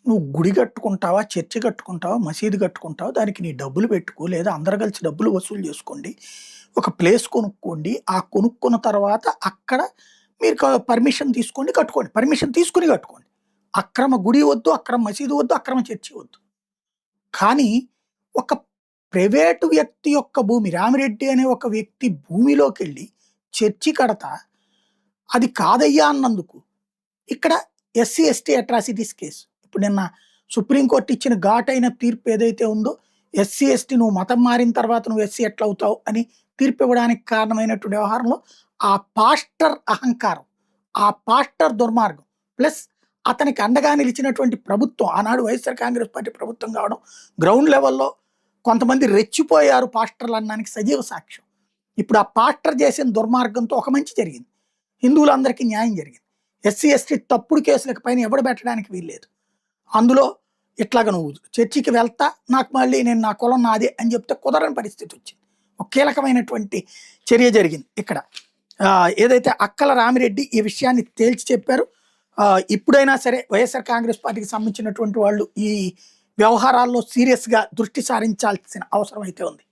నువ్వు గుడి కట్టుకుంటావా, చర్చి కట్టుకుంటావా, మసీదు కట్టుకుంటావా, దానికి నీ డబ్బులు పెట్టుకో, లేదా అందరూ కలిసి డబ్బులు వసూలు చేసుకోండి. ఒక ప్లేస్ కొనుక్కోండి. ఆ కొనుక్కున్న తర్వాత అక్కడ మీరు పర్మిషన్ తీసుకోండి, కట్టుకోండి. పర్మిషన్ తీసుకొని కట్టుకోండి. అక్రమ గుడి వద్దు, అక్రమ మసీదు వద్దు, అక్రమ చర్చి వద్దు. కానీ ఒక ప్రైవేటు వ్యక్తి యొక్క భూమి, రామిరెడ్డి అనే ఒక వ్యక్తి భూమిలోకెళ్ళి చర్చి కడతా అది కాదయ్యా అన్నందుకు ఇక్కడ ఎస్సీ, ఎస్టీ అట్రాసిటీస్ కేసు. ఇప్పుడు నిన్న సుప్రీంకోర్టు ఇచ్చిన ఘాటైన తీర్పు ఏదైతే ఉందో, ఎస్సీ, ఎస్టీ నువ్వు మతం మారిన తర్వాత నువ్వు ఎస్సీ ఎట్లా అవుతావు అని తీర్పు ఇవ్వడానికి కారణమైనటువంటి వ్యవహారంలో ఆ పాస్టర్ అహంకారం, ఆ పాస్టర్ దుర్మార్గం, ప్లస్ అతనికి అండగా నిలిచినటువంటి ప్రభుత్వం, ఆనాడు వైఎస్ఆర్ కాంగ్రెస్ పార్టీ ప్రభుత్వం కావడం, గ్రౌండ్ లెవెల్లో కొంతమంది రెచ్చిపోయారు పాస్టర్లు అనడానికి సజీవ సాక్ష్యం. ఇప్పుడు ఆ పాస్టర్ చేసిన దుర్మార్గంతో ఒక మంచి జరిగింది, హిందువులందరికీ న్యాయం జరిగింది. ఎస్సీ, ఎస్టీ తప్పుడు కేసులకు పైన ఎవడు పెట్టడానికి వీల్లేదు. అందులో ఇట్లాగ నువ్వు చర్చికి వెళ్తా, నాకు మళ్ళీ నేను నా కులం నాదే అని చెప్తే కుదరని పరిస్థితి వచ్చింది. ఒక కీలకమైనటువంటి చర్య జరిగింది ఇక్కడ. ఏదైతే అక్కల రామిరెడ్డి ఈ విషయాన్ని తేల్చి చెప్పారు. ఇప్పుడైనా సరే వైఎస్ఆర్ కాంగ్రెస్ పార్టీకి సంబంధించినటువంటి వాళ్ళు ఈ వ్యవహారాల్లో సీరియస్గా దృష్టి సారించాల్సిన అవసరం అయితే ఉంది.